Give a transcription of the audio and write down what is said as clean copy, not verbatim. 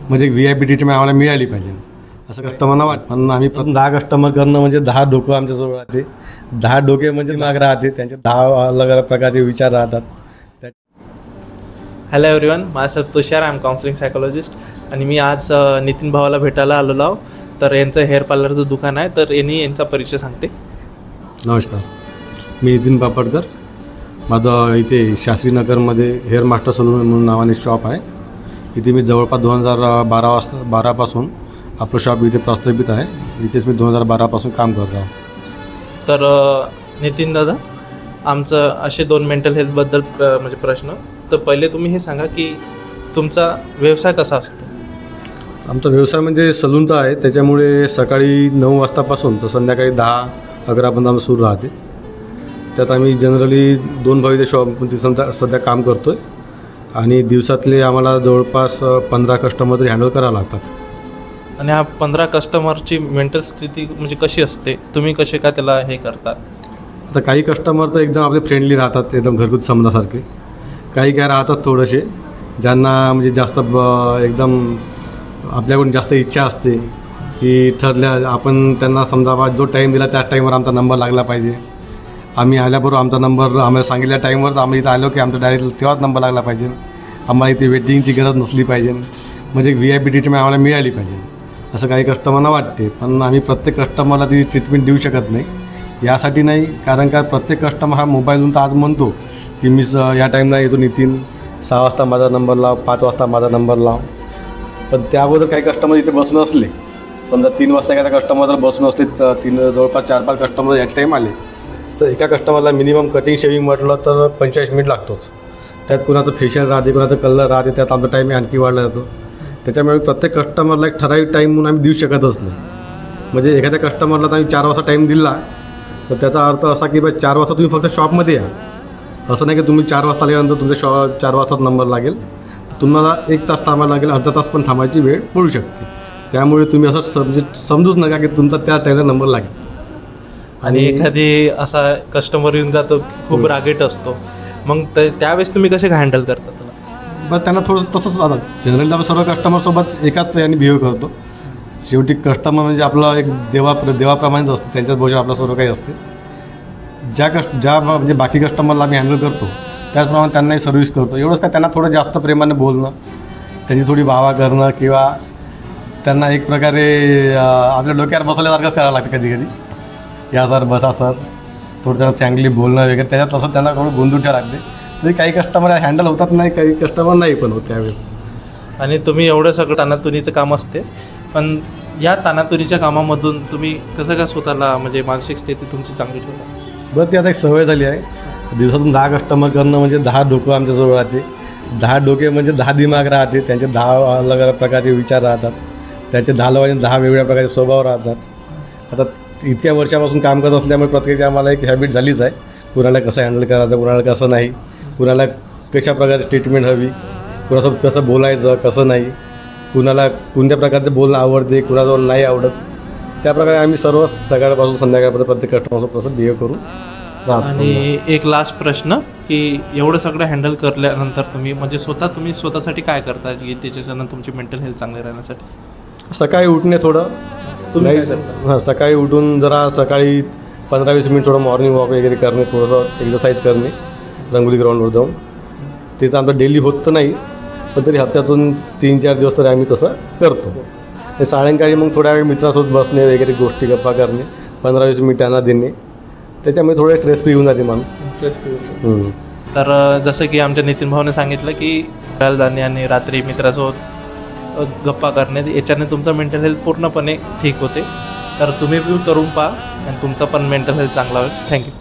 म्हणजे VIP treatment आम्हाला मिळाली पाहिजे असं कस्टमरना वाटतं. पण आम्ही पण 10 कस्टमर करणं म्हणजे 10 डोकं आमच्याजवळ राहते. 10 डोके म्हणजे नाग राहते, त्यांचे 10 अलग अलग प्रकारचे विचार राहतात. हॅलो एव्हरीवन, माझं तुषार, आय एम काउन्सिलिंग सायकोलॉजिस्ट आणि मी आज नितीन भावाला भेटायला आलेलो आहो. तर यांचं हेअर पार्लरचं दुकान आहे, तर यांचा परिचय सांगते. नमस्कार, मी नितीन पापडकर. माझं इथे शास्त्रीनगरमध्ये हेअर मास्टर सलून म्हणून नावाने शॉप आहे. इथे मी जवळपास 2012पासून आपलं शॉप इथे प्रस्थापित आहे. इथेच मी 2012पासून काम करतो. तर नितीन दादा, आमचं असे 2 मेंटल हेल्थबद्दल म्हणजे प्रश्न. तर पहिले तुम्ही हे सांगा की तुमचा व्यवसाय कसा असतो? आमचा व्यवसाय म्हणजे सलूनचा आहे, त्याच्यामुळे सकाळी 9 वाजतापासून तर संध्याकाळी 10-11पर्यंत सुरू राहते. त्यात आम्ही जनरली 2 भाऊ इथे शॉपमध्ये सध्या काम करतो आहे आणि दिवसातले आम्हाला जवळपास 15 कस्टमर तरी हँडल करावं लागतात. आणि हा 15 कस्टमरची मेंटल स्थिती म्हणजे कशी असते? तुम्ही कसे काय त्याला हे करता? आता काही कस्टमर तर एकदम आपले फ्रेंडली राहतात, एकदम घरगुती समजासारखे. काही काय राहतात थोडेसे ज्यांना म्हणजे जास्त एकदम आपल्याकडून जास्त इच्छा असते की ठरल्या आपण त्यांना समजा जो टाईम दिला त्याच टाईमवर आमचा नंबर लागला पाहिजे. आम्ही आल्याबरोबर आमचा नंबर आम्हाला सांगितल्या टाईमवरच आम्ही इथं आलो की आमचा डायरेक्ट तेव्हाच नंबर लागला पाहिजे. आम्हाला इथे वेटिंगची गरज नसली पाहिजे. म्हणजे VIP ट्रीटमेंट आम्हाला मिळाली पाहिजे असं काही कस्टमरना वाटते. पण आम्ही प्रत्येक कस्टमरला ती ट्रीटमेंट देऊ शकत नाही. यासाठी नाही, कारण का प्रत्येक कस्टमर हा मोबाईलवरून तर आज म्हणतो की मी या टाईमला येतो नितीन, 6 वाजता माझा नंबर लाव, 5 वाजता माझा नंबर लाव. पण त्याबरोबर काही कस्टमर इथे बसून असले, समजा 3 वाजता एखादा कस्टमर जर बसून असले, जवळपास 4-5 कस्टमर ॲट टाईम आले तर एका कस्टमरला मिनिमम कटिंग शेविंग म्हटलं तर 45 मिनिट लागतोच. त्यात कुणाचं फेशियल राहते, कुणाचं कलर राहते, त्यात आमचा टाईम आणखी वाढला जातो. त्याच्यामुळे प्रत्येक कस्टमरला एक ठराविक टाईम म्हणून आम्ही देऊ शकतच नाही. म्हणजे एखाद्या कस्टमरला तर आम्ही 4 वाजता टाईम दिला तर त्याचा अर्थ असा की 4 वाजता तुम्ही फक्त शॉपमध्ये या. असं नाही की तुम्ही 4 वाजता आल्यानंतर तुमच्या 4 वाजताच नंबर लागेल. तुम्हाला 1 तास थांबायला लागेल, अर्धा तास पण थांबायची वेळ पडू शकते. त्यामुळे तुम्ही असं समजूच नका की तुमचा त्या टाईमला नंबर लागेल. आणि एखादी असा कस्टमर येऊन जातो खूप रागेट असतो, मग त्यावेळेस तुम्ही कसे हँडल करता त्याला? बस त्यांना थोडं तसंच आता जनरली आपण सर्व कस्टमरसोबत एकाच याने बिहेव करतो. शेवटी कस्टमर म्हणजे आपलं एक देवाप्रमाणेच असते, त्यांच्याच भरोशावर आपलं सर्व काही असते. ज्या म्हणजे बाकी कस्टमरला आम्ही हँडल करतो त्याचप्रमाणे त्यांनाही सर्व्हिस करतो. एवढंच काय, त्यांना थोडं जास्त प्रेमाने बोलणं, त्यांची थोडी वावा करणं किंवा त्यांना एक प्रकारे आपल्या डोक्यावर बसवल्यासारखंच करावं लागतं कधी कधी. या सर, बसा सर, थोडं त्यांना फ्रँकली बोलणं वगैरे, त्याच्यात असं त्यांना थोडं गोंधून ठेवावं लागते. तरी काही कस्टमर हँडल होतात, नाही काही कस्टमर नाही पण होत त्यावेळेस. आणि तुम्ही एवढं सगळं तानातुनीचं काम असतेच, पण या तानातुनीच्या कामामधून तुम्ही कसं काय स्वतःला म्हणजे मानसिक स्थिती तुमची चांगली ठेवता? बरं, ती आता एक सवय झाली आहे. दिवसातून 10 कस्टमर करणं म्हणजे 10 डोकं आमच्याजवळ राहते. 10 डोके म्हणजे 10 दिमाग राहते, त्यांचे 10 अलग अलग प्रकारचे विचार राहतात. त्यांचे 10 लोकांचे 10 वेगवेगळ्या प्रकारचे स्वभाव राहतात. आता इतक्या वर्षापासून काम करत असल्यामुळे प्रत्येकाची आम्हाला एक हॅबिट झालीच आहे. कुणाला कसं हँडल करायचं, कुणाला कसं नाही, कुणाला कशा प्रकारची ट्रीटमेंट हवी, कुणासोबत कसं बोलायचं, कसं नाही, कुणाला कोणत्या प्रकारचं बोलणं आवडते, कुणाजवळ नाही आवडत. त्याप्रकारे आम्ही सर्व सकाळपासून संध्याकाळपर्यंत प्रत्येक कस्टमरसोबत तसं बिहेव करून राहतो. आणि एक लास्ट प्रश्न की एवढं सगळं हँडल केल्यानंतर तुम्ही म्हणजे तुम्ही स्वतःसाठी काय करता की त्याच्यानं तुमची मेंटल हेल्थ चांगली राहण्यासाठी? सकाळी उठणे थोडं, तुम्ही काय करता? हां, सकाळी उठून जरा सकाळी 15-20 मिनिट थोडं मॉर्निंग वॉक वगैरे करणे, थोडंसं एक्झरसाईज करणे रंगोली ग्राउंडवर जाऊन. तिथं आमचं डेली होत तर नाही, पण तरी हप्त्यातून 3-4 दिवस तरी आम्ही तसं करतो. आणि सायंकाळी मग थोड्या वेळ मित्रांसोबत बसणे वगैरे, गोष्टी गप्पा करणे, 15-20 मिनिटांना देणे. त्याच्यामुळे थोडे स्ट्रेस फ्री होऊन जाते माणूस. तर जसं की आमच्या नितीन भाऊने सांगितलं की फिरायला जाणे आणि रात्री मित्रासोबत गप्पा करणे, याच्याने तुमचं मेंटल हेल्थ पूर्णपणे ठीक होते. तर तुम्ही बी करून पहा आणि तुमचा पण मेंटल हेल्थ चांगला होईल. थँक्यू.